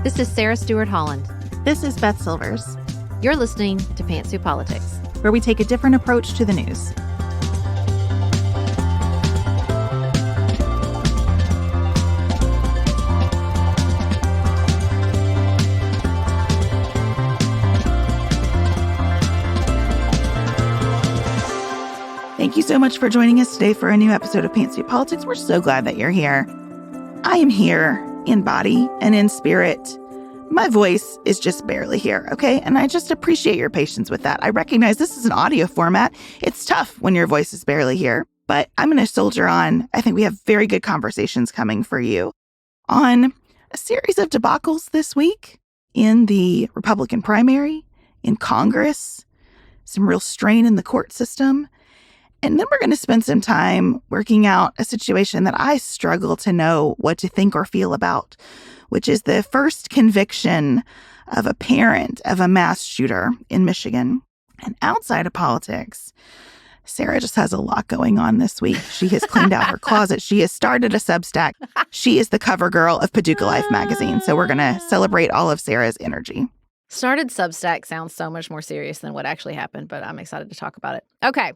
This is Sarah Stewart Holland. This is Beth Silvers. You're listening to Pantsuit Politics, where we take a different approach to the news. Thank you so much for joining us today for a new episode of Pantsuit Politics. We're so glad that you're here. I am here in body and in spirit. My voice is just barely here, okay? And I just appreciate your patience with that. I recognize this is an audio format. It's tough when your voice is barely here, but I'm going to soldier on. I think we have very good conversations coming for you on a series of debacles this week in the Republican primary, in Congress, some real strain in the court system. And then we're going to spend some time working out a situation that I struggle to know what to think or feel about, which is the first conviction of a parent of a mass shooter in Michigan. And outside of politics, Sarah just has a lot going on this week. She has cleaned out her closet. She has started a Substack. She is the cover girl of Paducah Life magazine. So we're going to celebrate all of Sarah's energy. Started Substack sounds so much more serious than what actually happened, but I'm excited to talk about it. Okay.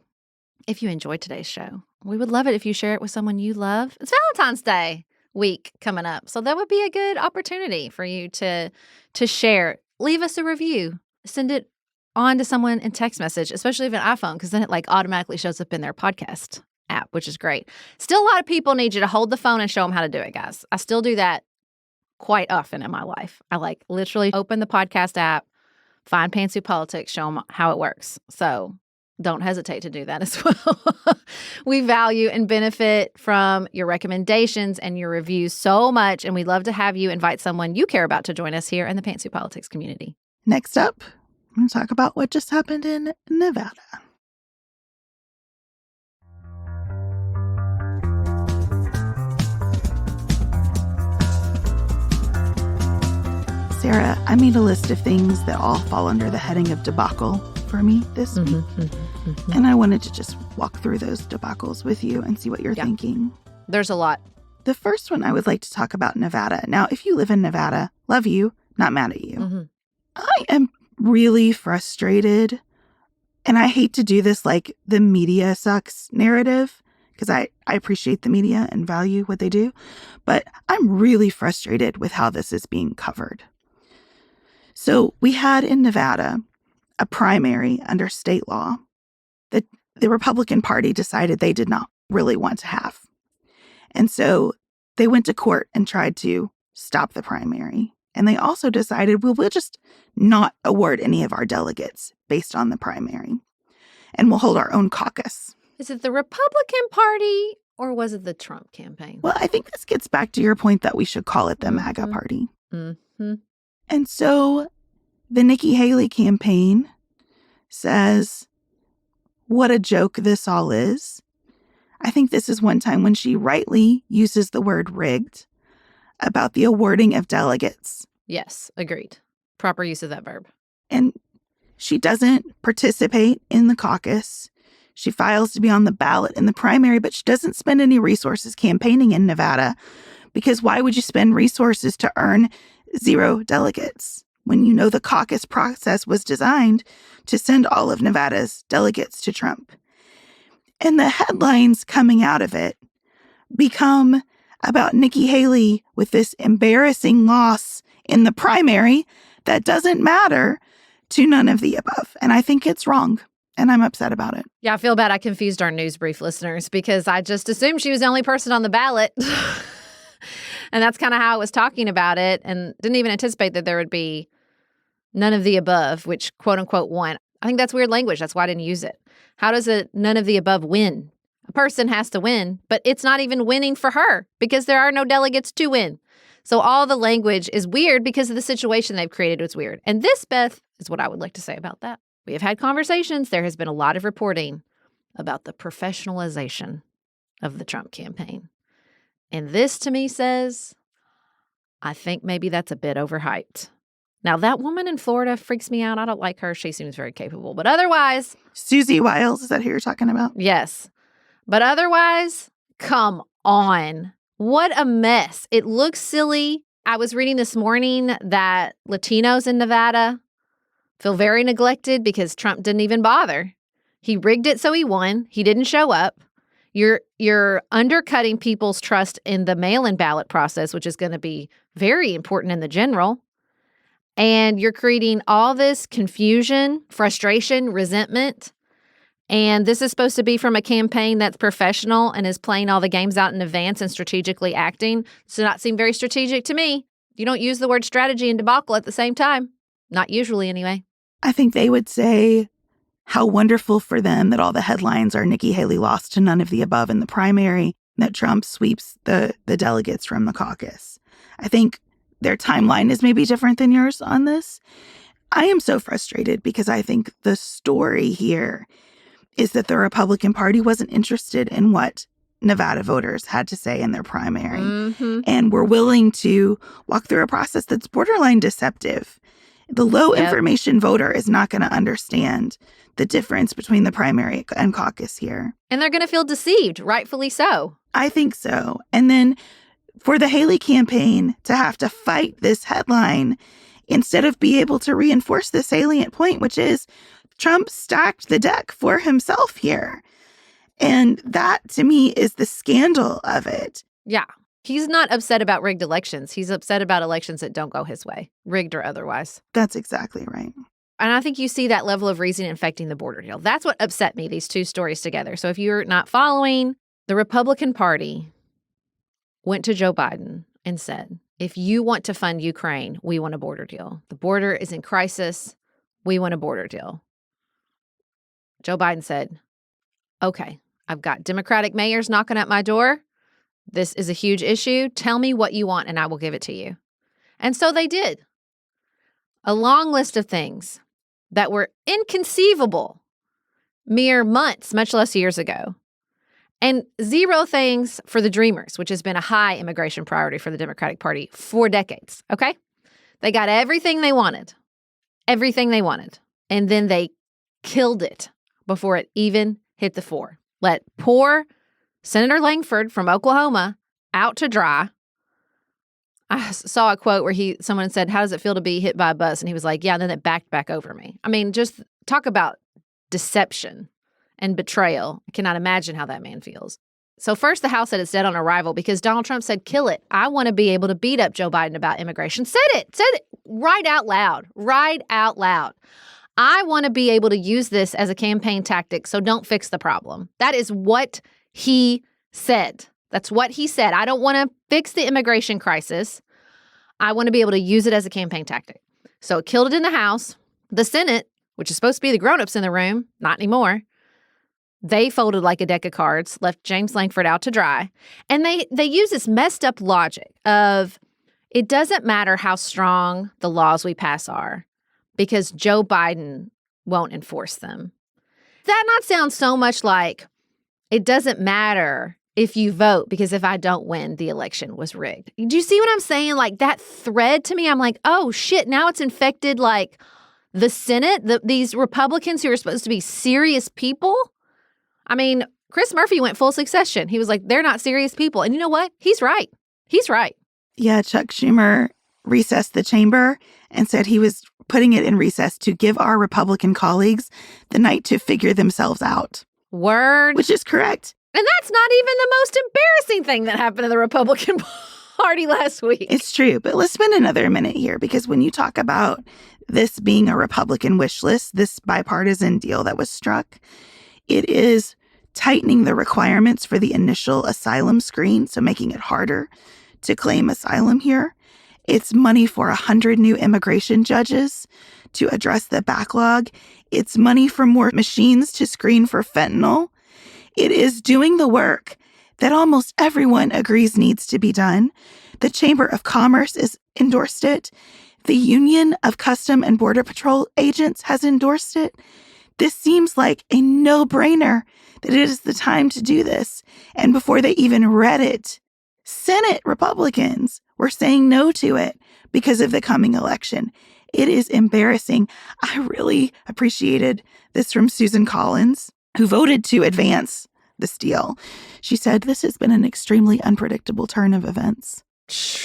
If you enjoyed today's show, we would love it if you share it with someone you love. It's Valentine's Day week coming up, so that would be a good opportunity for you to share. Leave us a review. Send it on to someone in text message, especially if an iPhone, because then it automatically shows up in their podcast app, which is great. Still, a lot of people need you to hold the phone and show them how to do it, guys. I still do that quite often in my life. I literally open the podcast app, find Pantsuit Politics, show them how it works. So don't hesitate to do that as well. We value and benefit from your recommendations and your reviews so much, and we'd love to have you invite someone you care about to join us here in the Pantsuit Politics community. Next up, I'm going to talk about what just happened in Nevada. Sarah, I made a list of things that all fall under the heading of debacle for me this week. And I wanted to just walk through those debacles with you and see what you're thinking. There's a lot. The first one I would like to talk about Nevada. Now, if you live in Nevada, love you, not mad at you. Mm-hmm. I am really frustrated, and I hate to do this the media sucks narrative, because I appreciate the media and value what they do, but I'm really frustrated with how this is being covered. So we had in Nevada a primary under state law that the Republican Party decided they did not really want to have. And so they went to court and tried to stop the primary. And they also decided, we'll just not award any of our delegates based on the primary. And we'll hold our own caucus. Is it the Republican Party or was it the Trump campaign? Well, I think this gets back to your point that we should call it the MAGA Party. Mm-hmm. And so the Nikki Haley campaign says, what a joke this all is. I think this is one time when she rightly uses the word rigged about the awarding of delegates. Yes, agreed. Proper use of that verb. And she doesn't participate in the caucus. She files to be on the ballot in the primary, but she doesn't spend any resources campaigning in Nevada, because why would you spend resources to earn 0 delegates when you know the caucus process was designed to send all of Nevada's delegates to Trump? And the headlines coming out of it become about Nikki Haley with this embarrassing loss in the primary that doesn't matter to none of the above. And I think it's wrong. And I'm upset about it. Yeah, I feel bad I confused our news brief listeners because I just assumed she was the only person on the ballot. And that's kind of how I was talking about it, and didn't even anticipate that there would be none of the above, which quote unquote won. I think that's weird language. That's why I didn't use it. How does a none of the above win? A person has to win, but it's not even winning for her because there are no delegates to win. So all the language is weird because of the situation they've created. It's weird. And this, Beth, is what I would like to say about that. We have had conversations. There has been a lot of reporting about the professionalization of the Trump campaign. And this, to me, says, I think maybe that's a bit overhyped. Now, that woman in Florida freaks me out. I don't like her. She seems very capable. But otherwise... Susie Wiles, is that who you're talking about? Yes. But otherwise, come on. What a mess. It looks silly. I was reading this morning that Latinos in Nevada feel very neglected because Trump didn't even bother. He rigged it so he won. He didn't show up. You're undercutting people's trust in the mail-in ballot process, which is going to be very important in the general. And you're creating all this confusion, frustration, resentment. And this is supposed to be from a campaign that's professional and is playing all the games out in advance and strategically acting. Does not seem very strategic to me. You don't use the word strategy and debacle at the same time. Not usually, anyway. I think they would say how wonderful for them that all the headlines are Nikki Haley lost to none of the above in the primary, that Trump sweeps the delegates from the caucus. I think their timeline is maybe different than yours on this. I am so frustrated because I think the story here is that the Republican Party wasn't interested in what Nevada voters had to say in their primary. Mm-hmm. And were willing to walk through a process that's borderline deceptive. The low information voter is not going to understand the difference between the primary and caucus here. And they're going to feel deceived, rightfully so. I think so. And then for the Haley campaign to have to fight this headline instead of be able to reinforce the salient point, which is Trump stacked the deck for himself here. And that, to me, is the scandal of it. Yeah. He's not upset about rigged elections. He's upset about elections that don't go his way, rigged or otherwise. That's exactly right. And I think you see that level of reasoning affecting the border deal. That's what upset me, these two stories together. So if you're not following, the Republican Party went to Joe Biden and said, if you want to fund Ukraine, we want a border deal. The border is in crisis. We want a border deal. Joe Biden said, okay, I've got Democratic mayors knocking at my door. This is a huge issue. Tell me what you want and I will give it to you. And so they did. A long list of things that were inconceivable mere months, much less years ago. And zero things for the Dreamers, which has been a high immigration priority for the Democratic Party for decades, okay? They got everything they wanted. Everything they wanted. And then they killed it before it even hit the fore. Let poor Senator Langford from Oklahoma out to dry. I saw a quote where someone said, how does it feel to be hit by a bus? And he was like, yeah, and then it backed back over me. I mean, just talk about deception and betrayal. I cannot imagine how that man feels. So first, the House said it's dead on arrival because Donald Trump said, kill it. I want to be able to beat up Joe Biden about immigration. Said it right out loud. I want to be able to use this as a campaign tactic, so don't fix the problem. That is what he said. That's what he said. I don't want to fix the immigration crisis. I want to be able to use it as a campaign tactic. So it killed it in the House. The Senate, which is supposed to be the grown-ups in the room, not anymore. They folded like a deck of cards, left James Langford out to dry. And they use this messed up logic of it doesn't matter how strong the laws we pass are because Joe Biden won't enforce them. That not sound so much like it doesn't matter if you vote because if I don't win, the election was rigged. Do you see what I'm saying? Like that thread to me, I'm like, oh shit, now it's infected like the Senate, these Republicans who are supposed to be serious people. I mean, Chris Murphy went full succession. He was like, they're not serious people. And you know what? He's right. Yeah, Chuck Schumer recessed the chamber and said he was putting it in recess to give our Republican colleagues the night to figure themselves out. Word. Which is correct. And that's not even the most embarrassing thing that happened to the Republican Party last week. It's true. But let's spend another minute here because when you talk about this being a Republican wish list, this bipartisan deal that was struck, it is tightening the requirements for the initial asylum screen, so making it harder to claim asylum here. It's money for 100 new immigration judges to address the backlog. It's money for more machines to screen for fentanyl. It is doing the work that almost everyone agrees needs to be done. The Chamber of Commerce has endorsed it. The Union of Custom and Border Patrol Agents has endorsed it. This seems like a no-brainer that it is the time to do this. And before they even read it, Senate Republicans were saying no to it because of the coming election. It is embarrassing. I really appreciated this from Susan Collins, who voted to advance this deal. She said, this has been an extremely unpredictable turn of events.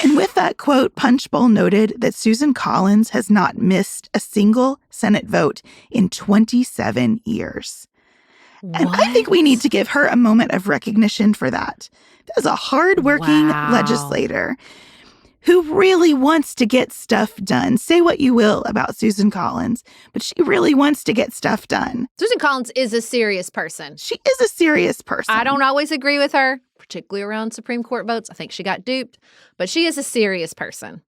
And with that quote, Punchbowl noted that Susan Collins has not missed a single Senate vote in 27 years. And I think we need to give her a moment of recognition for that. As a hardworking legislator who really wants to get stuff done. Say what you will about Susan Collins, but she really wants to get stuff done. Susan Collins is a serious person. She is a serious person. I don't always agree with her, particularly around Supreme Court votes. I think she got duped, but she is a serious person.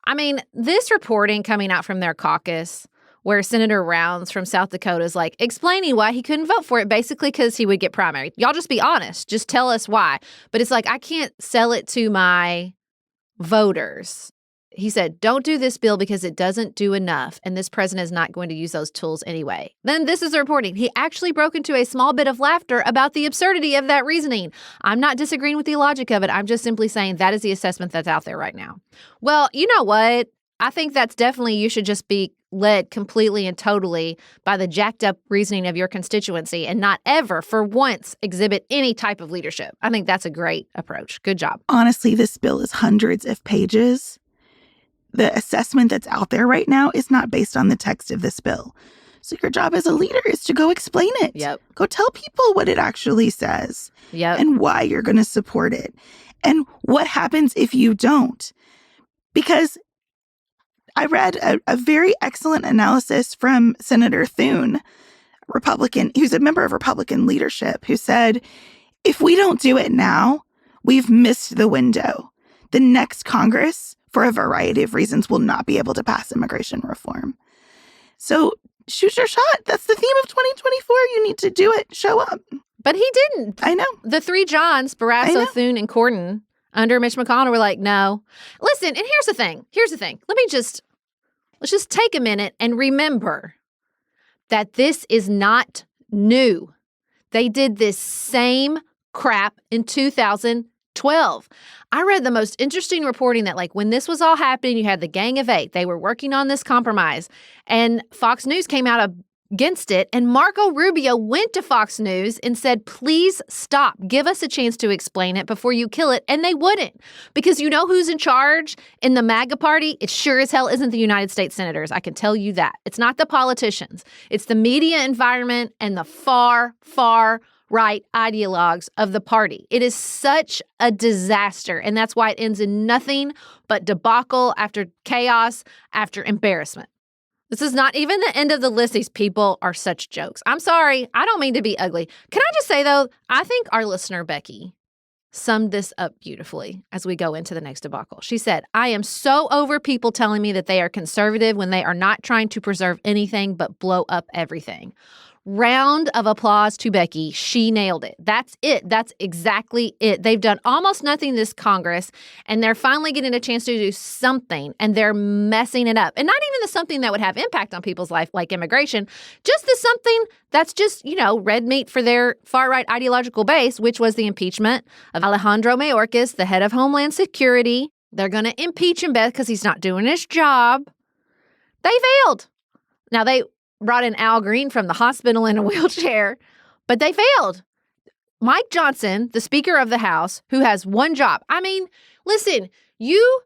I mean, this reporting coming out from their caucus, where Senator Rounds from South Dakota is like explaining why he couldn't vote for it, basically because he would get primaried. Y'all just be honest. Just tell us why. But it's like, I can't sell it to my voters. He said, don't do this bill because it doesn't do enough, and this president is not going to use those tools anyway. Then this is the reporting. He actually broke into a small bit of laughter about the absurdity of that reasoning. I'm not disagreeing with the logic of it. I'm just simply saying that is the assessment that's out there right now. Well, you know what? I think that's definitely, you should just be led completely and totally by the jacked up reasoning of your constituency and not ever for once exhibit any type of leadership. I think that's a great approach. Good job. Honestly, this bill is hundreds of pages. The assessment that's out there right now is not based on the text of this bill. So your job as a leader is to go explain it. Yep. Go tell people what it actually says. Yep. And why you're going to support it. And what happens if you don't. Because I read a very excellent analysis from Senator Thune, Republican, who's a member of Republican leadership, who said, if we don't do it now, we've missed the window. The next Congress, for a variety of reasons, will not be able to pass immigration reform. So shoot your shot. That's the theme of 2024. You need to do it. Show up. But he didn't. I know. The three Johns, Barrasso, Thune, and Corden, under Mitch McConnell, were like, no. Listen, and here's the thing. Let's just take a minute and remember that this is not new. They did this same crap in 2012. I read the most interesting reporting that, like, when this was all happening, you had the Gang of Eight. They were working on this compromise, and Fox News came out against it, and Marco Rubio went to Fox News and said, please stop. Give us a chance to explain it before you kill it. And they wouldn't, because you know who's in charge in the MAGA party? It sure as hell isn't the United States senators. I can tell you that. It's not the politicians. It's the media environment and the far, far right ideologues of the party. It is such a disaster, and that's why it ends in nothing but debacle after chaos after embarrassment. This is not even the end of the list. These people are such jokes. I'm sorry. I don't mean to be ugly. Can I just say, though, I think our listener, Becky, summed this up beautifully as we go into the next debacle. She said, I am so over people telling me that they are conservative when they are not trying to preserve anything but blow up everything. Round of applause to Becky. She nailed it. That's it. That's exactly it. They've done almost nothing this Congress, and they're finally getting a chance to do something, and they're messing it up. And not even the something that would have impact on people's life, like immigration, just the something that's just, red meat for their far-right ideological base, which was the impeachment of Alejandro Mayorkas, the head of Homeland Security. They're going to impeach him, Beth, because he's not doing his job. They failed. Now, they brought in Al Green from the hospital in a wheelchair, but they failed. Mike Johnson, the Speaker of the House, who has one job. I mean, listen, you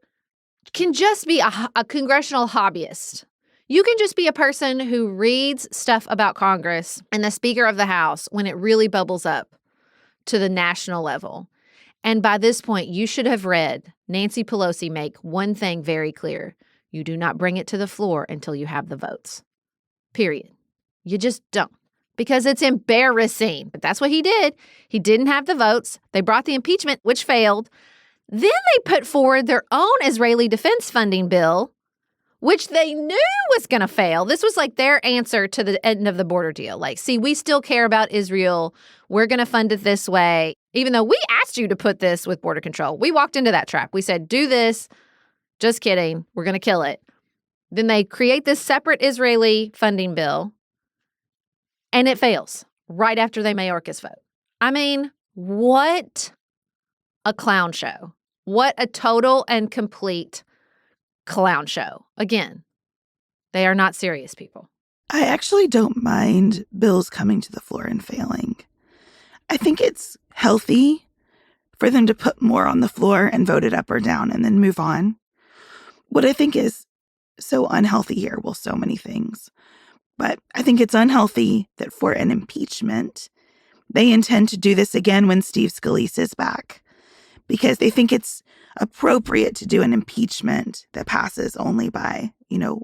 can just be a congressional hobbyist. You can just be a person who reads stuff about Congress and the Speaker of the House when it really bubbles up to the national level. And by this point, you should have read Nancy Pelosi make one thing very clear. You do not bring it to the floor until you have the votes. Period. You just don't. Because it's embarrassing. But that's what he did. He didn't have the votes. They brought the impeachment, which failed. Then they put forward their own Israeli defense funding bill, which they knew was going to fail. This was like their answer to the end of the border deal. Like, see, we still care about Israel. We're going to fund it this way. Even though we asked you to put this with border control. We walked into that trap. We said, do this. Just kidding. We're going to kill it. Then they create this separate Israeli funding bill, and it fails right after they Mayorkas vote. I mean, what a clown show. What a total and complete clown show. Again, they are not serious people. I actually don't mind bills coming to the floor and failing. I think it's healthy for them to put more on the floor and vote it up or down and then move on. What I think is so unhealthy here, well, so many things, but I think it's unhealthy that for an impeachment, they intend to do this again when Steve Scalise is back, because they think it's appropriate to do an impeachment that passes only by,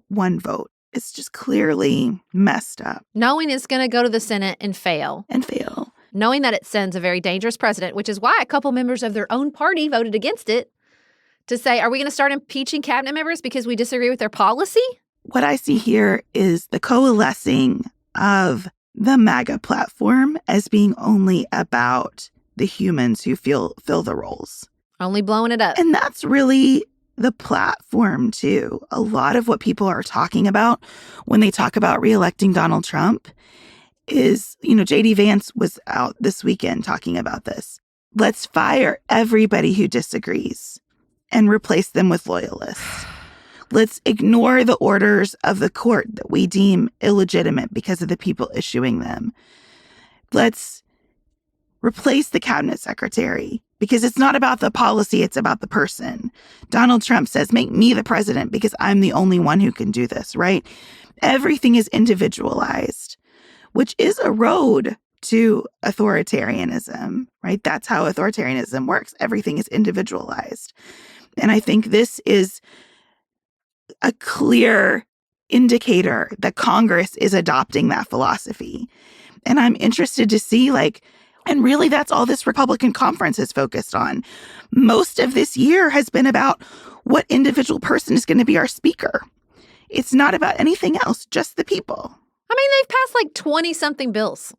one vote. It's just clearly messed up. Knowing it's going to go to the Senate and fail. Knowing that it sends a very dangerous precedent, which is why a couple members of their own party voted against it, to say, are we going to start impeaching cabinet members because we disagree with their policy? What I see here is the coalescing of the MAGA platform as being only about the humans who fill the roles. Only blowing it up. And that's really the platform, too. A lot of what people are talking about when they talk about reelecting Donald Trump is, J.D. Vance was out this weekend talking about this. Let's fire everybody who disagrees and replace them with loyalists. Let's ignore the orders of the court that we deem illegitimate because of the people issuing them. Let's replace the cabinet secretary because it's not about the policy, it's about the person. Donald Trump says, make me the president because I'm the only one who can do this, right? Everything is individualized, which is a road to authoritarianism, right? That's how authoritarianism works. Everything is individualized. And I think this is a clear indicator that Congress is adopting that philosophy. And I'm interested to see, and really that's all this Republican conference is focused on. Most of this year has been about what individual person is going to be our speaker. It's not about anything else, just the people. I mean, they've passed 20-something bills.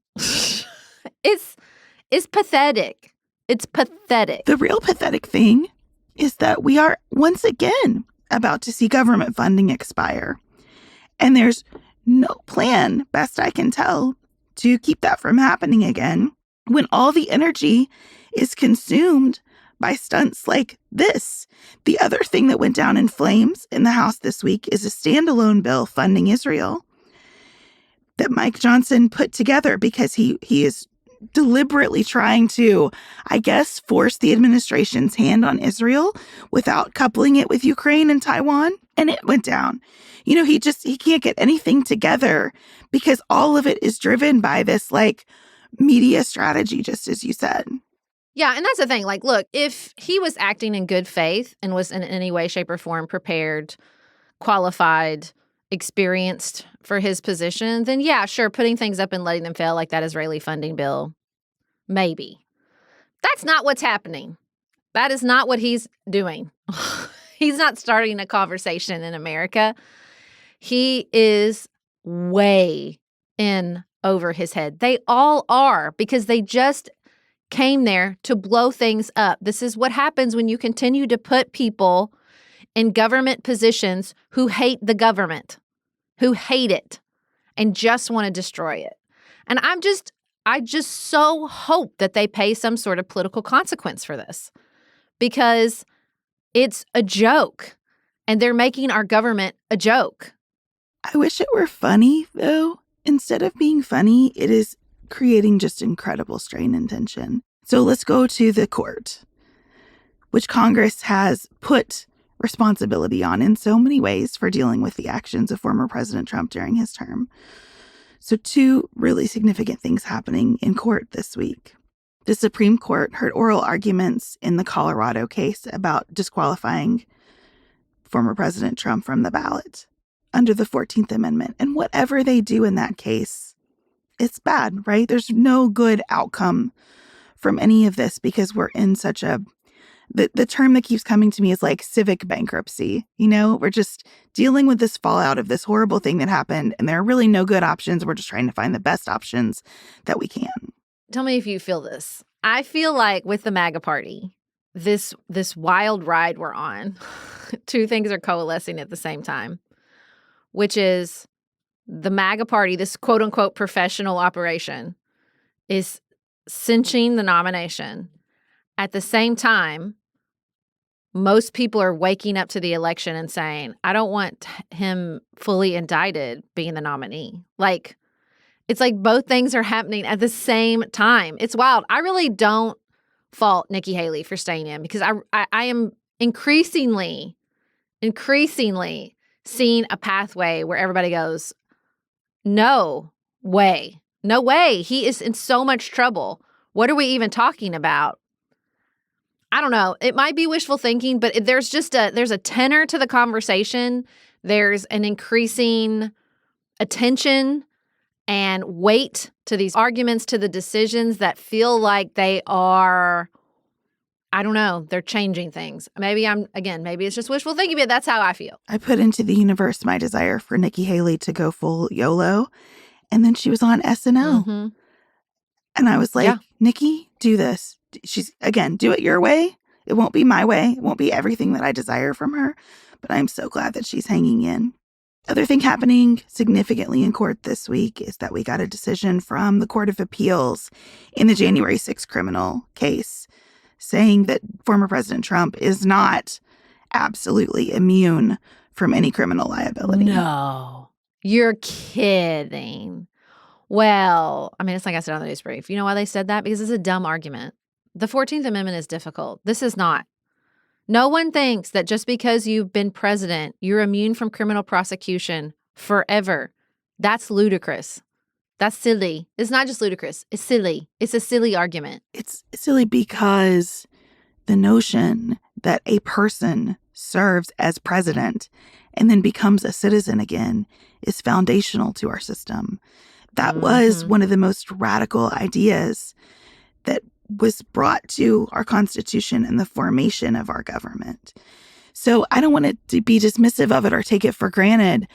It's pathetic. It's pathetic. The real pathetic thing is that we are once again about to see government funding expire. And there's no plan, best I can tell, to keep that from happening again when all the energy is consumed by stunts like this. The other thing that went down in flames in the House this week is a standalone bill funding Israel that Mike Johnson put together because he is deliberately trying to, I guess, force the administration's hand on Israel without coupling it with Ukraine and Taiwan. And it went down. He can't get anything together because all of it is driven by this media strategy, just as you said. Yeah, and that's the thing. Look, if he was acting in good faith and was in any way, shape, or form prepared, qualified, experienced for his position, then yeah, sure, putting things up and letting them fail like that Israeli funding bill, maybe. That's not what's happening. That is not what he's doing. He's not starting a conversation in America. He is way in over his head. They all are, because they just came there to blow things up. This is what happens when you continue to put people in government positions who hate the government, who hate it, and just want to destroy it. And I just so hope that they pay some sort of political consequence for this, because it's a joke, and they're making our government a joke. I wish it were funny, though. Instead of being funny, it is creating just incredible strain and tension. So let's go to the court, which Congress has put responsibility on in so many ways for dealing with the actions of former President Trump during his term. So 2 really significant things happening in court this week. The Supreme Court heard oral arguments in the Colorado case about disqualifying former President Trump from the ballot under the 14th Amendment. And whatever they do in that case, it's bad, right? There's no good outcome from any of this because we're in such a... The term that keeps coming to me is civic bankruptcy. We're just dealing with this fallout of this horrible thing that happened, and there are really no good options. We're just trying to find the best options that we can. Tell me if you feel this. I feel like with the MAGA party, this wild ride we're on, 2 things are coalescing at the same time, which is the MAGA party, this quote-unquote professional operation, is cinching the nomination. At the same time, most people are waking up to the election and saying, I don't want him fully indicted being the nominee. It's both things are happening at the same time. It's wild. I really don't fault Nikki Haley for staying in, because I am increasingly seeing a pathway where everybody goes, no way. No way. He is in so much trouble. What are we even talking about? I don't know. It might be wishful thinking, but there's a tenor to the conversation. There's an increasing attention and weight to these arguments, to the decisions that feel like they are, I don't know, they're changing things. Maybe it's just wishful thinking, but that's how I feel. I put into the universe my desire for Nikki Haley to go full YOLO. And then she was on SNL. Mm-hmm. And I was like, Nikki, do this. Do it your way. It won't be my way. It won't be everything that I desire from her. But I'm so glad that she's hanging in. Other thing happening significantly in court this week is that we got a decision from the Court of Appeals in the January 6th criminal case saying that former President Trump is not absolutely immune from any criminal liability. No, you're kidding. Well, I mean, it's like I said on the news brief. You know why they said that? Because it's a dumb argument. The 14th Amendment is difficult. This is not. No one thinks that just because you've been president, you're immune from criminal prosecution forever. That's ludicrous. That's silly. It's not just ludicrous. It's silly. It's a silly argument. It's silly because the notion that a person serves as president and then becomes a citizen again is foundational to our system. That was one of the most radical ideas that was brought to our Constitution and the formation of our government. So I don't want to be dismissive of it or take it for granted.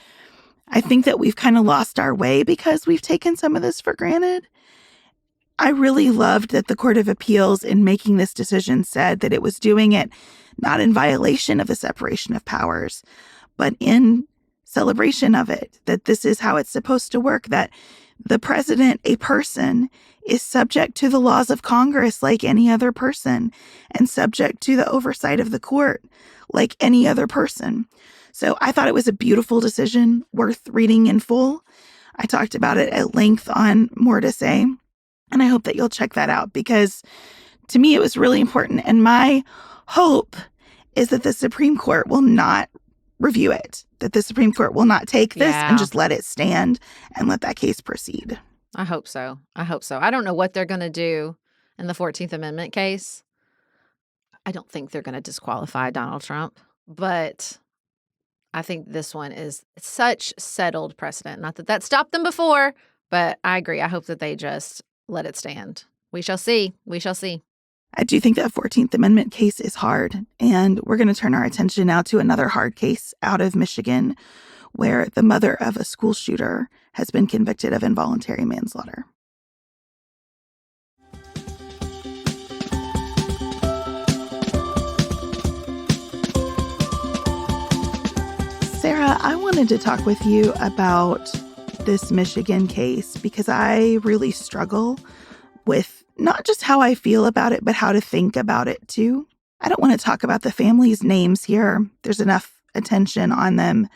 I think that we've kind of lost our way because we've taken some of this for granted. I really loved that the Court of Appeals, in making this decision, said that it was doing it not in violation of the separation of powers, but in celebration of it, that this is how it's supposed to work, that the president, a person, is subject to the laws of Congress like any other person and subject to the oversight of the court like any other person. So I thought it was a beautiful decision worth reading in full. I talked about it at length on More to Say, and I hope that you'll check that out because to me it was really important. And my hope is that the Supreme Court will not review it, that the Supreme Court will not take this and just let it stand and let that case proceed. I hope so. I don't know what they're going to do in the 14th Amendment case. I don't think they're going to disqualify Donald Trump, but I think this one is such settled precedent. Not that stopped them before, but I agree. I hope that they just let it stand. We shall see. I do think that 14th Amendment case is hard, and we're going to turn our attention now to another hard case out of Michigan where the mother of a school shooter has been convicted of involuntary manslaughter. Sarah, I wanted to talk with you about this Michigan case because I really struggle with not just how I feel about it, but how to think about it too. I don't want to talk about the families' names here. There's enough attention on them.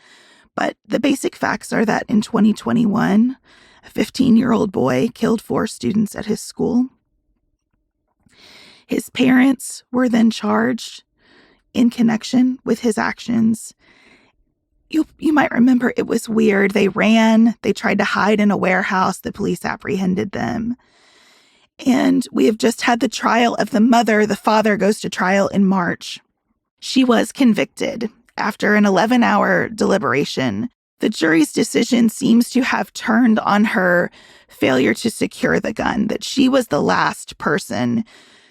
But the basic facts are that in 2021, a 15-year-old boy killed 4 students at his school. His parents were then charged in connection with his actions. You might remember it was weird. They tried to hide in a warehouse. The police apprehended them. And we have just had the trial of the mother. The father goes to trial in March. She was convicted after an 11-hour deliberation. The jury's decision seems to have turned on her failure to secure the gun, that she was the last person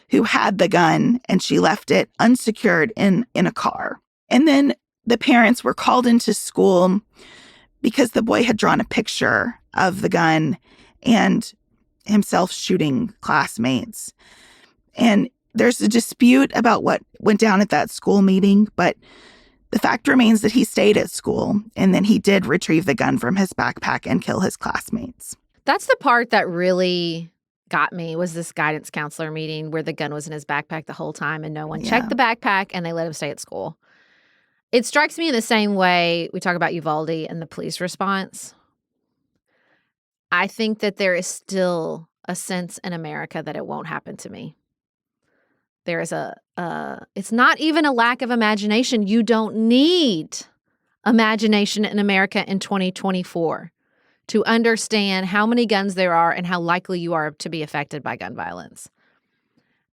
who had the gun and she left it unsecured in a car. And then the parents were called into school because the boy had drawn a picture of the gun and himself shooting classmates. And there's a dispute about what went down at that school meeting, but the fact remains that he stayed at school and then he did retrieve the gun from his backpack and kill his classmates. That's the part that really got me, was this guidance counselor meeting where the gun was in his backpack the whole time and no one checked the backpack and they let him stay at school. It strikes me in the same way we talk about Uvalde and the police response. I think that there is still a sense in America that it won't happen to me. There is it's not even a lack of imagination. You don't need imagination in America in 2024 to understand how many guns there are and how likely you are to be affected by gun violence.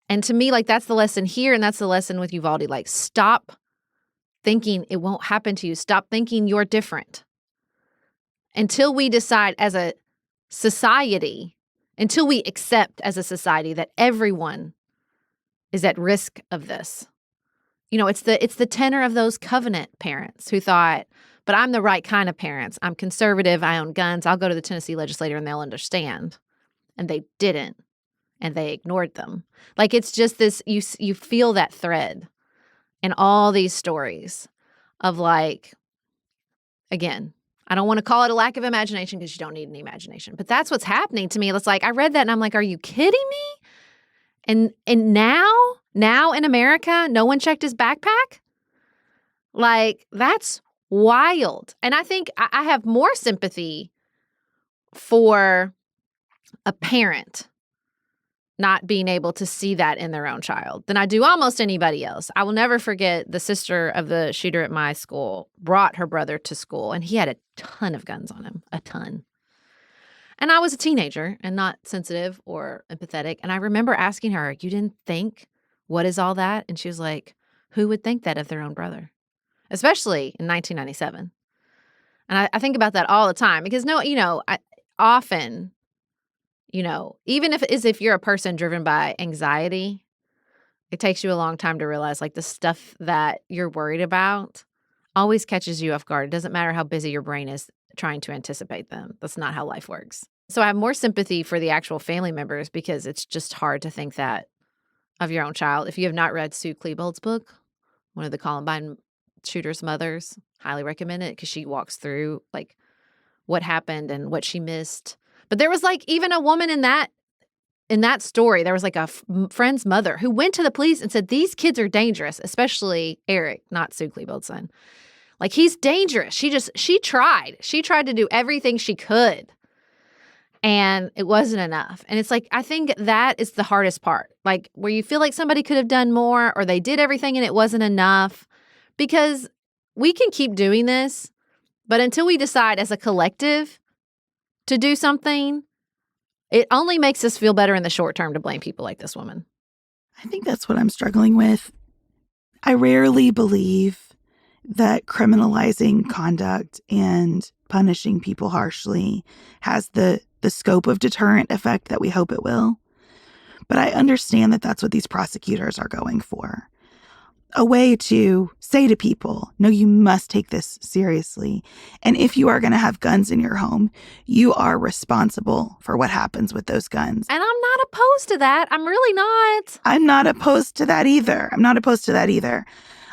And to me, like, that's the lesson here, and that's the lesson with Uvalde. Like, stop thinking it won't happen to you. Stop thinking you're different. Until we decide as a society, until we accept as a society that everyone is at risk of this. You know, it's the tenor of those covenant parents who thought, but I'm the right kind of parents. I'm conservative. I own guns. I'll go to the Tennessee legislature and they'll understand. And they didn't. And they ignored them. Like, it's just this, you feel that thread in all these stories of, like, again, I don't want to call it a lack of imagination because you don't need any imagination. But that's what's happening to me. It's like, I read that and I'm like, are you kidding me? And now in America, no one checked his backpack? Like, that's wild. And I think I have more sympathy for a parent not being able to see that in their own child than I do almost anybody else. I will never forget the sister of the shooter at my school brought her brother to school, and he had a ton of guns on him, a ton. And I was a teenager and not sensitive or empathetic. And I remember asking her, you didn't think, what is all that? And she was like, who would think that of their own brother? Especially in 1997. And I think about that all the time because often, even if you're a person driven by anxiety, it takes you a long time to realize, like, the stuff that you're worried about always catches you off guard. It doesn't matter how busy your brain is trying to anticipate them. That's not how life works. So I have more sympathy for the actual family members because it's just hard to think that of your own child. If you have not read Sue Klebold's book, one of the Columbine shooter's mothers, highly recommend it because she walks through, like, what happened and what she missed. But there was, like, even a woman in that story, there was, like, a friend's mother who went to the police and said, these kids are dangerous, especially Eric, not Sue Klebold's son. Like, he's dangerous. She tried to do everything she could. And it wasn't enough. And it's like, I think that is the hardest part. Like, where you feel like somebody could have done more or they did everything and it wasn't enough. Because we can keep doing this, but until we decide as a collective to do something, it only makes us feel better in the short term to blame people like this woman. I think that's what I'm struggling with. I rarely believe that criminalizing conduct and punishing people harshly has the scope of deterrent effect that we hope it will. But I understand that that's what these prosecutors are going for. A way to say to people, no, you must take this seriously. And if you are going to have guns in your home, you are responsible for what happens with those guns. And I'm not opposed to that. I'm really not. I'm not opposed to that either.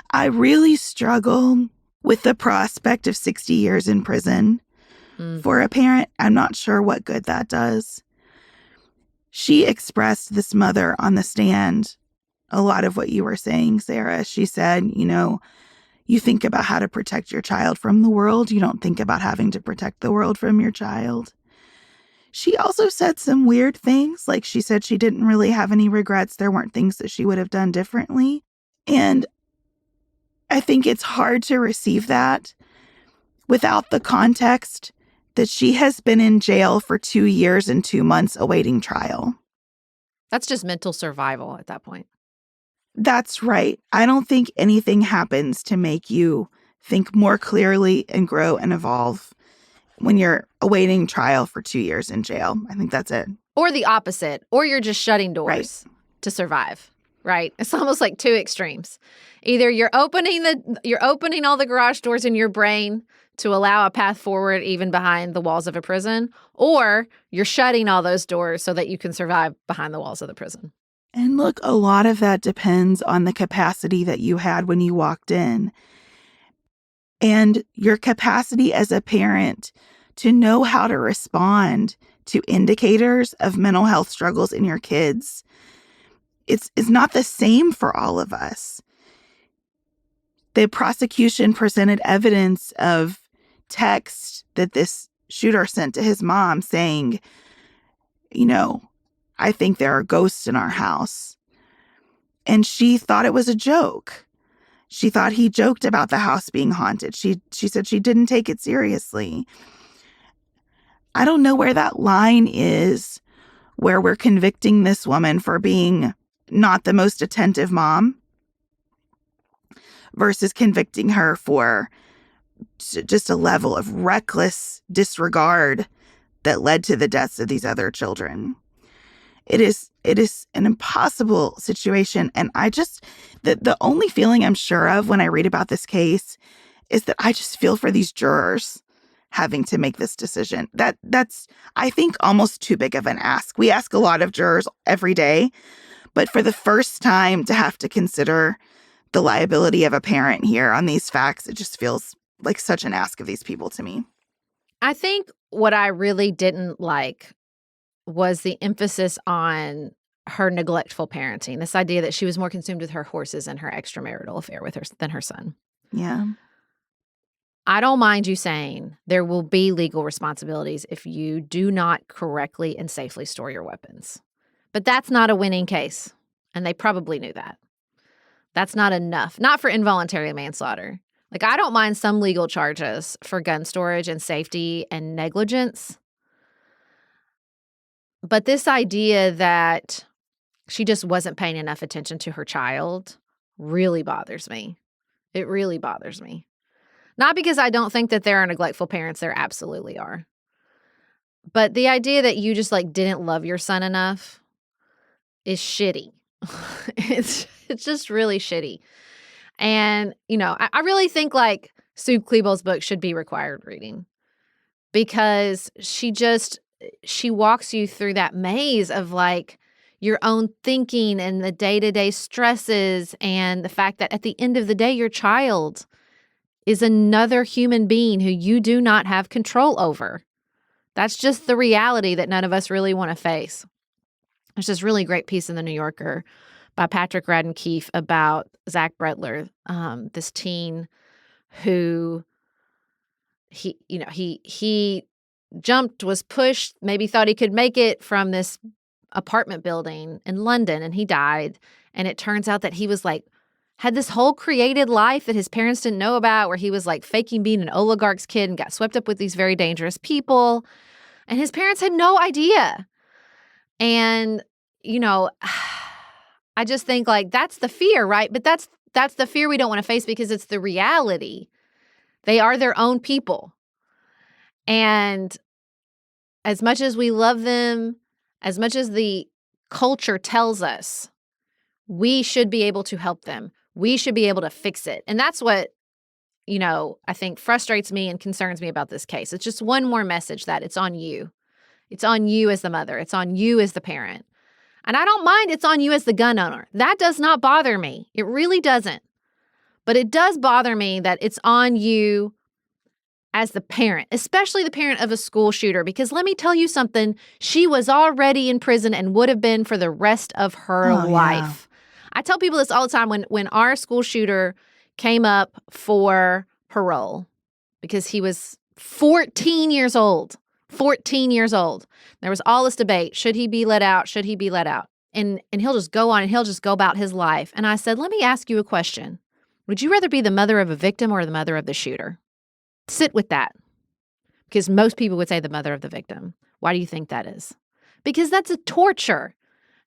I really struggle with the prospect of 60 years in prison for a parent. I'm not sure what good that does. She expressed, this mother on the stand, a lot of what you were saying, Sarah. She said, you think about how to protect your child from the world. You don't think about having to protect the world from your child. She also said some weird things. Like, she said she didn't really have any regrets. There weren't things that she would have done differently. And I think it's hard to receive that without the context that she has been in jail for 2 years and 2 months awaiting trial. That's just mental survival at that point. That's right. I don't think anything happens to make you think more clearly and grow and evolve when you're awaiting trial for 2 years in jail. I think that's it. Or the opposite. Or you're just shutting doors to survive, right? It's almost like two extremes. Either you're opening all the garage doors in your brain to allow a path forward even behind the walls of a prison, or you're shutting all those doors so that you can survive behind the walls of the prison. And look, a lot of that depends on the capacity that you had when you walked in. And your capacity as a parent to know how to respond to indicators of mental health struggles in your kids. It's not the same for all of us. The prosecution presented evidence of text that this shooter sent to his mom saying, I think there are ghosts in our house. And she thought it was a joke. She thought he joked about the house being haunted. She said she didn't take it seriously. I don't know where that line is where we're convicting this woman for being not the most attentive mom versus convicting her for just a level of reckless disregard that led to the deaths of these other children. It is an impossible situation. And the only feeling I'm sure of when I read about this case is that I just feel for these jurors having to make this decision. That's, I think, almost too big of an ask. We ask a lot of jurors every day, but for the first time to have to consider the liability of a parent here on these facts, it just feels like such an ask of these people to me. I think what I really didn't like was the emphasis on her neglectful parenting, this idea that she was more consumed with her horses and her extramarital affair with her than her son. Yeah. I don't mind you saying there will be legal responsibilities if you do not correctly and safely store your weapons. But that's not a winning case, and they probably knew that. That's not enough. Not for involuntary manslaughter. Like, I don't mind some legal charges for gun storage and safety and negligence. But this idea that she just wasn't paying enough attention to her child really bothers me. It really bothers me. Not because I don't think that there are neglectful parents. There absolutely are. But the idea that you just didn't love your son enough is shitty. It's just really shitty. And, I really think Sue Klebold's book should be required reading because she walks you through that maze of your own thinking and the day-to-day stresses and the fact that at the end of the day, your child is another human being who you do not have control over. That's just the reality that none of us really want to face. There's this really great piece in The New Yorker by Patrick Radden Keefe about Zach Bretler, this teen who he jumped, was pushed, maybe thought he could make it from this apartment building in London, and he died. And it turns out that he was had this whole created life that his parents didn't know about, where he was faking being an oligarch's kid and got swept up with these very dangerous people. And his parents had no idea. And, I just think that's the fear, right? But that's the fear we don't want to face because it's the reality. They are their own people. And as much as we love them, as much as the culture tells us, we should be able to help them. We should be able to fix it. And that's what, I think frustrates me and concerns me about this case. It's just one more message that it's on you. It's on you as the mother. It's on you as the parent. And I don't mind it's on you as the gun owner. That does not bother me. It really doesn't. But it does bother me that it's on you as the parent, especially the parent of a school shooter, because let me tell you something, she was already in prison and would have been for the rest of her life. Yeah. I tell people this all the time when our school shooter came up for parole, because he was 14 years old. 14 years old. There was all this debate. Should he be let out? Should he be let out? And he'll just go on and he'll just go about his life. And I said, let me ask you a question. Would you rather be the mother of a victim or the mother of the shooter? Sit with that. Because most people would say the mother of the victim. Why do you think that is? Because that's a torture.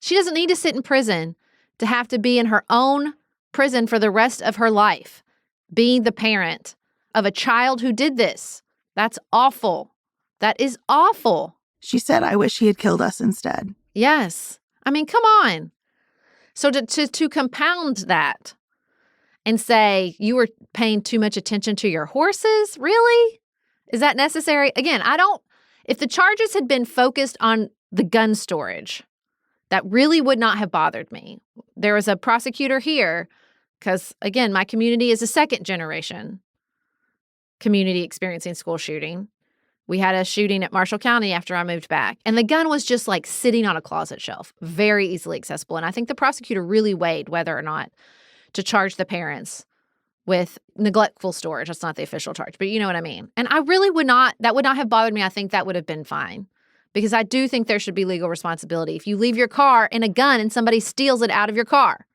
She doesn't need to sit in prison to have to be in her own prison for the rest of her life, being the parent of a child who did this. That's awful. That is awful. She said, I wish he had killed us instead. Yes. I mean, come on. So to compound that and say you were paying too much attention to your horses, really? Is that necessary? Again, if the charges had been focused on the gun storage, that really would not have bothered me. There was a prosecutor here because, again, my community is a second generation community experiencing school shooting. We had a shooting at Marshall County after I moved back. And the gun was just sitting on a closet shelf, very easily accessible. And I think the prosecutor really weighed whether or not to charge the parents with neglectful storage. That's not the official charge, but you know what I mean. And I really that would not have bothered me. I think that would have been fine because I do think there should be legal responsibility. If you leave your car in a gun and somebody steals it out of your car,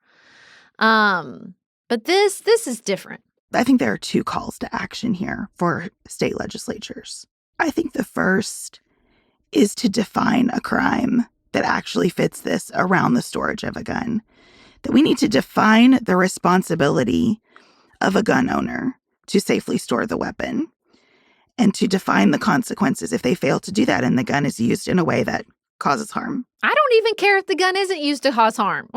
But this is different. I think there are two calls to action here for state legislatures. I think the first is to define a crime that actually fits this around the storage of a gun. That we need to define the responsibility of a gun owner to safely store the weapon and to define the consequences if they fail to do that and the gun is used in a way that causes harm. I don't even care if the gun isn't used to cause harm.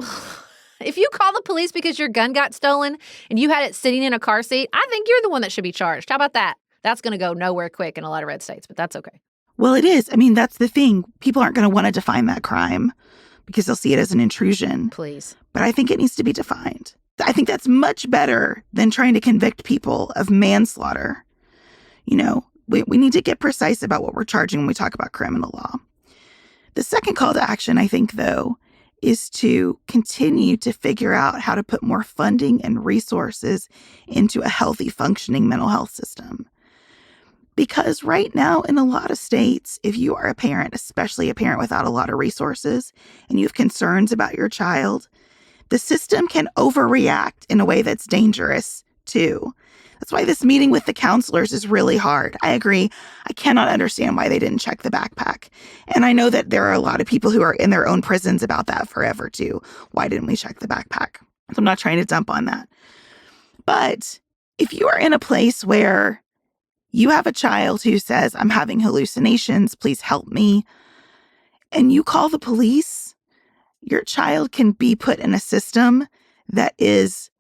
If you call the police because your gun got stolen and you had it sitting in a car seat, I think you're the one that should be charged. How about that? That's going to go nowhere quick in a lot of red states, but that's okay. Well, it is. I mean, that's the thing. People aren't going to want to define that crime because they'll see it as an intrusion. Please. But I think it needs to be defined. I think that's much better than trying to convict people of manslaughter. You know, we need to get precise about what we're charging when we talk about criminal law. The second call to action, I think, though, is to continue to figure out how to put more funding and resources into a healthy, functioning mental health system. Because right now, in a lot of states, if you are a parent, especially a parent without a lot of resources, and you have concerns about your child, the system can overreact in a way that's dangerous, too. That's why this meeting with the counselors is really hard. I agree. I cannot understand why they didn't check the backpack. And I know that there are a lot of people who are in their own prisons about that forever, too. Why didn't we check the backpack? So I'm not trying to dump on that. But if you are in a place where you have a child who says, I'm having hallucinations, please help me, and you call the police, your child can be put in a system that is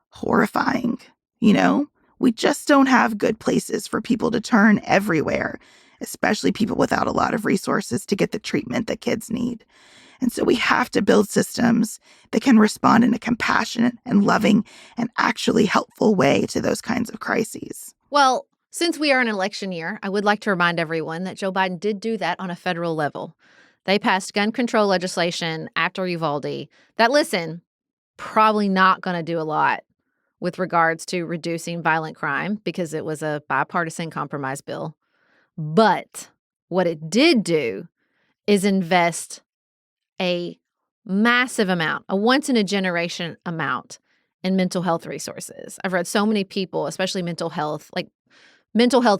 horrifying, you know? We just don't have good places for people to turn everywhere, especially people without a lot of resources to get the treatment that kids need. And so we have to build systems that can respond in a compassionate and loving and actually helpful way to those kinds of crises. Well, since we are in an election year, I would like to remind everyone that Joe Biden did do that on a federal level. They passed gun control legislation after Uvalde that, listen, probably not going to do a lot with regards to reducing violent crime because it was a bipartisan compromise bill. But what it did do is invest a massive amount, a once-in-a-generation amount in mental health resources. I've read so many people, especially mental health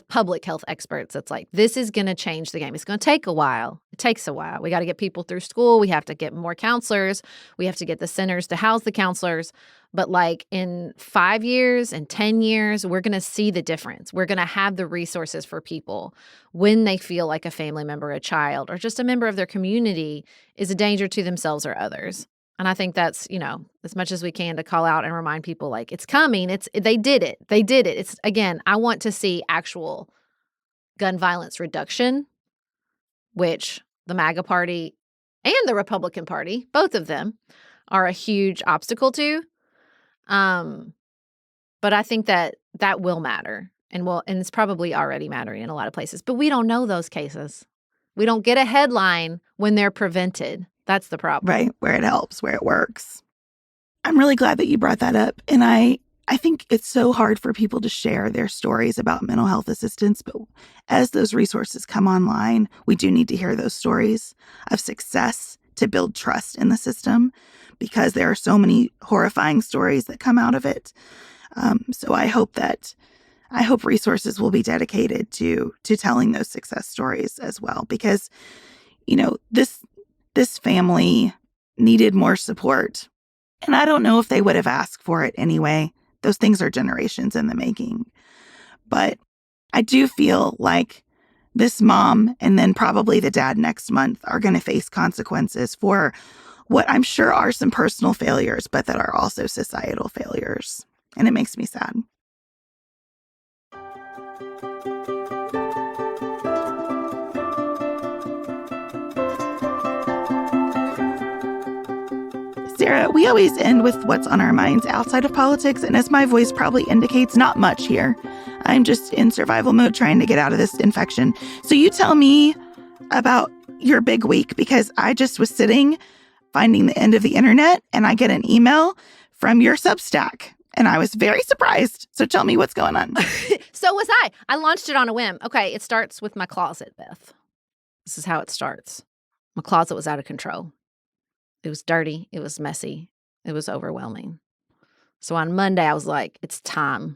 public health experts, that's like, this is going to change the game. It's going to take a while. It takes a while. We got to get people through school. We have to get more counselors. We have to get the centers to house the counselors. But like in 5 years and 10 years, we're going to see the difference. We're going to have the resources for people when they feel like a family member, a child, or just a member of their community is a danger to themselves or others. And I think that's, as much as we can to call out and remind people like it's coming. They did it. It's, again, I want to see actual gun violence reduction, which the MAGA party and the Republican Party, both of them, are a huge obstacle to. But I think that will matter and it's probably already mattering in a lot of places. But we don't know those cases. We don't get a headline when they're prevented. That's the problem. Right, where it helps, where it works. I'm really glad that you brought that up. And I think it's so hard for people to share their stories about mental health assistance. But as those resources come online, we do need to hear those stories of success to build trust in the system because there are so many horrifying stories that come out of it. So I hope resources will be dedicated to telling those success stories as well, because, this family needed more support. And I don't know if they would have asked for it anyway. Those things are generations in the making. But I do feel like this mom and then probably the dad next month are going to face consequences for what I'm sure are some personal failures, but that are also societal failures. And it makes me sad. Sarah, we always end with what's on our minds outside of politics, and as my voice probably indicates, not much here. I'm just in survival mode trying to get out of this infection. So you tell me about your big week, because I just was sitting finding the end of the internet, and I get an email from your Substack, and I was very surprised. So tell me what's going on. So was I. I launched it on a whim. Okay, it starts with my closet, Beth. This is how it starts. My closet was out of control. It was dirty. It was messy. It was overwhelming. So on Monday, I was like, it's time.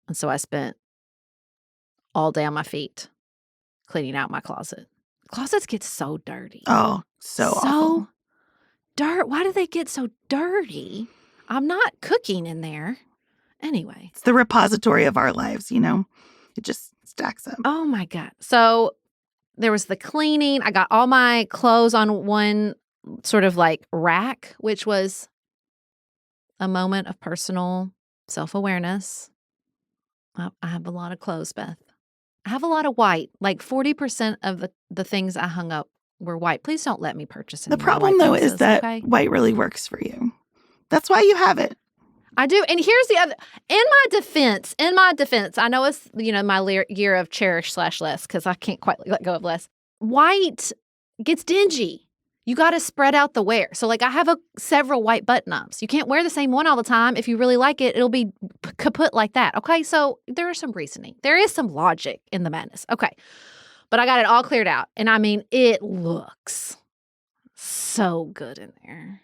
And so I spent all day on my feet cleaning out my closet. Closets get so dirty. Oh, so awful. Why do they get so dirty? I'm not cooking in there. Anyway. It's the repository of our lives, you know? It just stacks up. Oh, my God. So there was the cleaning. I got all my clothes on one sort of like rack, which was a moment of personal self-awareness. I have a lot of clothes, Beth. I have a lot of white. Like 40% of the things I hung up were white. Please don't let me purchase any The more problem, white though, pieces, is that okay? white really works for you. That's why you have it. I do. And here's the other. In my defense, I know it's, my year of cherish/less because I can't quite let go of less. White gets dingy. You got to spread out the wear. So like I have several white button-ups. You can't wear the same one all the time. If you really like it, it'll be kaput like that. Okay, so there is some reasoning. There is some logic in the madness. Okay, but I got it all cleared out. And I mean, it looks so good in there.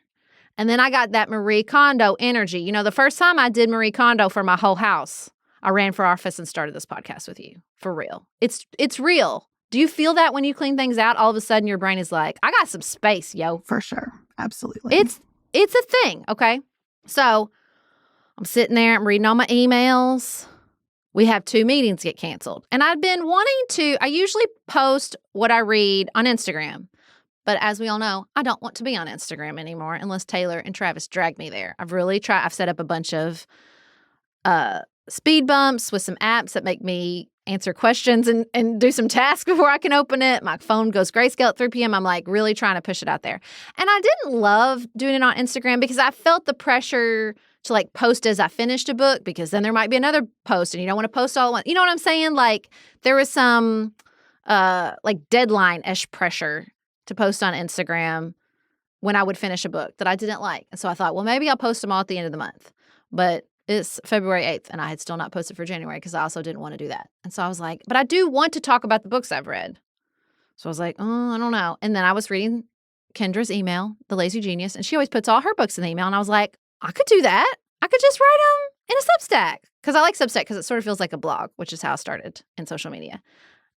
And then I got that Marie Kondo energy. You know, the first time I did Marie Kondo for my whole house, I ran for office and started this podcast with you. For real. It's real. Do you feel that when you clean things out, all of a sudden your brain is like, I got some space, yo. For sure. Absolutely. It's a thing, okay? So I'm sitting there, I'm reading all my emails. We have 2 meetings get canceled. And I've been I usually post what I read on Instagram. But as we all know, I don't want to be on Instagram anymore unless Taylor and Travis drag me there. I've really tried. I've set up a bunch of speed bumps with some apps that make me answer questions and do some tasks before I can open it. My phone goes grayscale at 3 p.m. I'm like really trying to push it out there. And I didn't love doing it on Instagram because I felt the pressure to like post as I finished a book because then there might be another post and you don't want to post all at once. You know what I'm saying? Like there was some like deadline-ish pressure to post on Instagram when I would finish a book that I didn't like. And so I thought, well, maybe I'll post them all at the end of the month. But it's February 8th, and I had still not posted for January because I also didn't want to do that. And so I was like, but I do want to talk about the books I've read. So I was like, oh, I don't know. And then I was reading Kendra's email, The Lazy Genius, and she always puts all her books in the email. And I was like, I could do that. I could just write them in a Substack because I like Substack because it sort of feels like a blog, which is how I started in social media.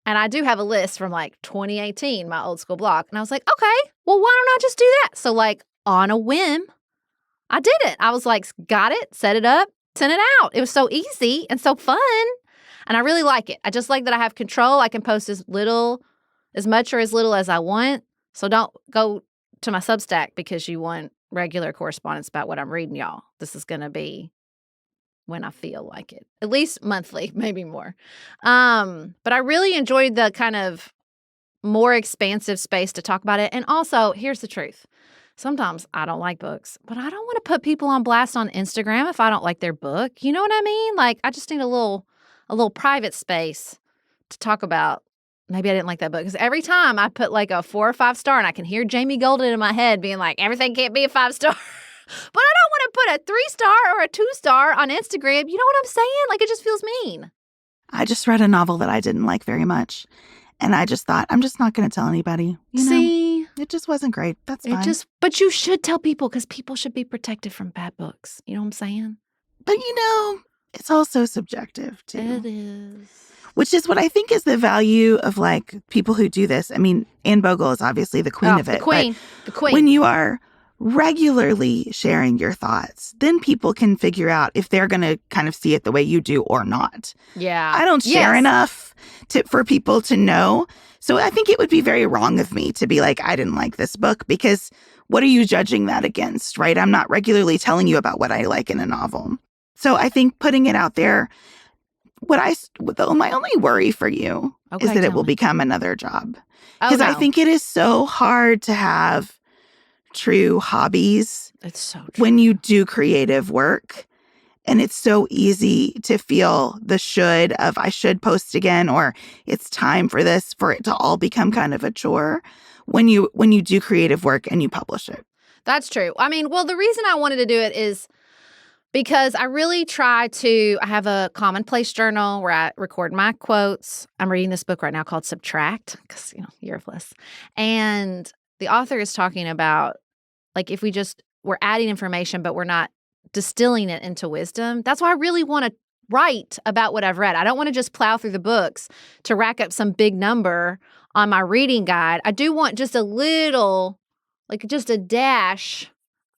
And I do have a list from like 2018, my old school blog. And I was like, okay, well, why don't I just do that? So like on a whim, I did it. I was like, got it, set it up, sent it out. It was so easy and so fun. And I really like it. I just like that I have control. I can post as much or as little as I want. So don't go to my Substack because you want regular correspondence about what I'm reading, y'all. This is going to be when I feel like it, at least monthly, maybe more. But I really enjoyed the kind of more expansive space to talk about it. And also, here's the truth. Sometimes I don't like books, but I don't want to put people on blast on Instagram if I don't like their book. You know what I mean? Like, I just need a little private space to talk about. Maybe I didn't like that book. Because every time I put like a 4 or 5 star and I can hear Jamie Golden in my head being like, everything can't be a 5 star. But I don't want to put a 3 star or a 2 star on Instagram. You know what I'm saying? Like, it just feels mean. I just read a novel that I didn't like very much. And I just thought, I'm just not going to tell anybody. See? It just wasn't great. That's fine. But you should tell people because people should be protected from bad books. You know what I'm saying? But it's also subjective too. It is. Which is what I think is the value of like people who do this. I mean, Anne Bogle is obviously the queen of it. The queen. When you are regularly sharing your thoughts, then people can figure out if they're going to kind of see it the way you do or not. Yeah. I don't share enough for people to know. So I think it would be very wrong of me to be like, I didn't like this book, because what are you judging that against, right? I'm not regularly telling you about what I like in a novel. So I think putting it out there, my only worry for you is that it will become another job. Because I think it is so hard to have true hobbies. It's so true. When you do creative work. And it's so easy to feel the should of I should post again, or it's time for this, for it to all become kind of a chore when you do creative work and you publish it. That's true. I mean, well, the reason I wanted to do it is because I really I have a commonplace journal where I record my quotes. I'm reading this book right now called Subtract, because, Year of Bliss. And the author is talking about, like, if we're adding information, but we're not distilling it into wisdom. That's why I really want to write about what I've read. I don't want to just plow through the books to rack up some big number on my reading guide. I do want just a little, like just a dash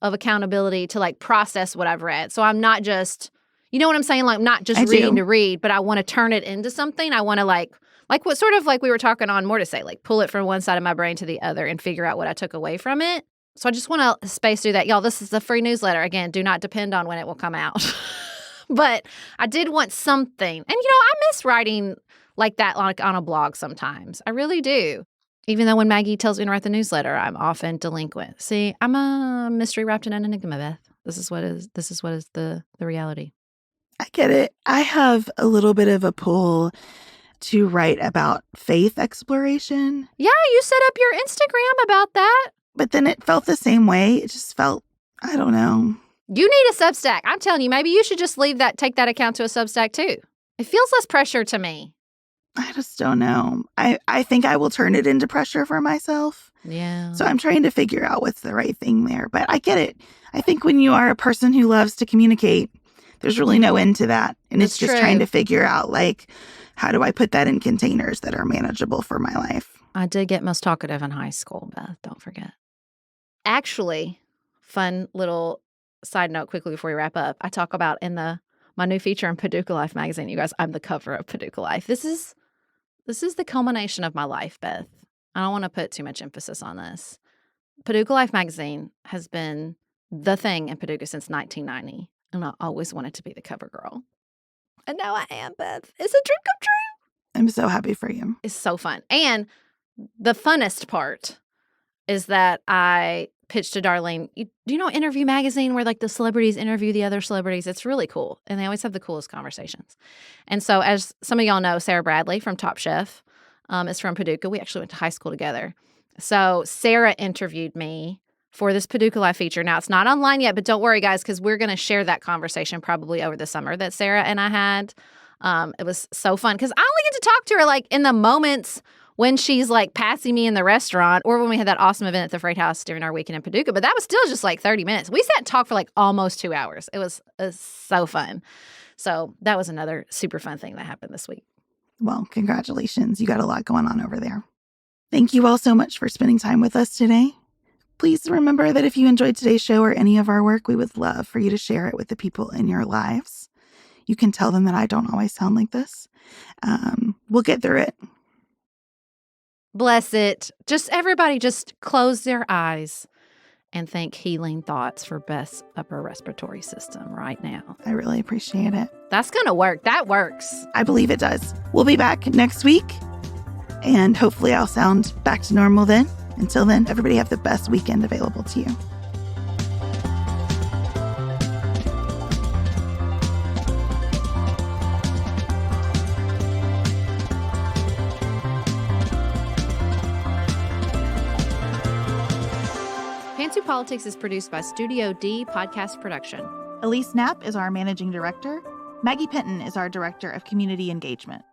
of accountability to like process what I've read. So I'm not just, you know what I'm saying? Like, I'm not just reading to read, but I want to turn it into something. I want to like what sort of like we were talking on More to Say, like pull it from one side of my brain to the other and figure out what I took away from it. So I just want to space through that. Y'all, this is the free newsletter. Again, do not depend on when it will come out. But I did want something. And, I miss writing like that like on a blog sometimes. I really do. Even though when Maggie tells me to write the newsletter, I'm often delinquent. See, I'm a mystery wrapped in an enigma, Beth. This is what is the reality. I get it. I have a little bit of a pull to write about faith exploration. Yeah, you set up your Instagram about that. But then it felt the same way. It just felt, I don't know. You need a Substack. I'm telling you, maybe you should just take that account to a Substack too. It feels less pressure to me. I just don't know. I think I will turn it into pressure for myself. Yeah. So I'm trying to figure out what's the right thing there. But I get it. I think when you are a person who loves to communicate, there's really no end to that. And That's it's just true. trying to figure out, like, how do I put that in containers that are manageable for my life? I did get most talkative in high school, Beth. Don't forget. Actually, fun little side note quickly before we wrap up. I talk about in my new feature in Paducah Life magazine. You guys, I'm the cover of Paducah Life. This is the culmination of my life, Beth. I don't want to put too much emphasis on this. Paducah Life magazine has been the thing in Paducah since 1990. And I always wanted to be the cover girl. And now I am, Beth. It's a dream come true. I'm so happy for you. It's so fun. And the funnest part is that I pitched to Darlene, do you know Interview Magazine where like the celebrities interview the other celebrities? It's really cool. And they always have the coolest conversations. And so as some of y'all know, Sarah Bradley from Top Chef is from Paducah. We actually went to high school together. So Sarah interviewed me for this Paducah Life feature. Now, it's not online yet, but don't worry, guys, because we're going to share that conversation probably over the summer that Sarah and I had. It was so fun because I only get to talk to her like in the moments when she's like passing me in the restaurant or when we had that awesome event at the Freight House during our weekend in Paducah. But that was still just like 30 minutes. We sat and talked for like almost 2 hours. It was so fun. So that was another super fun thing that happened this week. Well, congratulations. You got a lot going on over there. Thank you all so much for spending time with us today. Please remember that if you enjoyed today's show or any of our work, we would love for you to share it with the people in your lives. You can tell them that I don't always sound like this. We'll get through it. Bless it. Everybody just close their eyes and think healing thoughts for Beth's upper respiratory system right now. I really appreciate it. That's going to work. That works. I believe it does. We'll be back next week, and hopefully I'll sound back to normal then. Until then, everybody have the best weekend available to you. Pantsuit Politics is produced by Studio D Podcast Production. Elise Knapp is our managing director. Maggie Penton is our director of community engagement.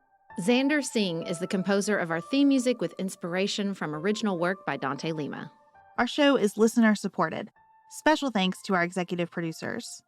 Xander Singh is the composer of our theme music with inspiration from original work by Dante Lima. Our show is listener supported. Special thanks to our executive producers: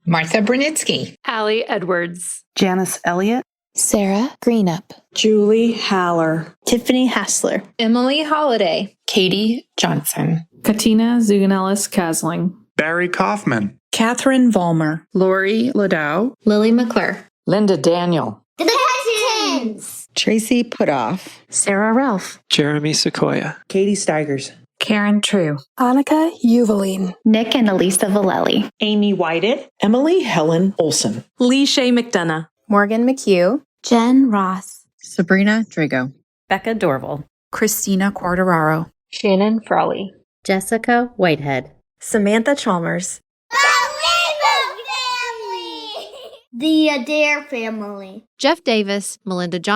Martha Brunitsky, Allie Edwards, Janice Elliott, Sarah Greenup, Julie Haller, Tiffany Hassler, Emily Holiday, Katie Johnson, Katina Zuganellis-Kasling, Barry Kaufman, Catherine Vollmer, Lori Ladow, Lily McClure, Linda Daniel, The Hutchins, Tracy Putoff, Sarah Ralph, Jeremy Sequoia, Katie Steigers, Karen True, Annika Uvaline, Nick and Elisa Valelli, Amy Whited, Emily Helen Olson, Lee Shea McDonough, Morgan McHugh, Jen Ross, Sabrina Drigo, Becca Dorval, Christina Quartararo, Shannon Frawley, Jessica Whitehead, Samantha Chalmers, The Adair family, Jeff Davis, Melinda Johnson,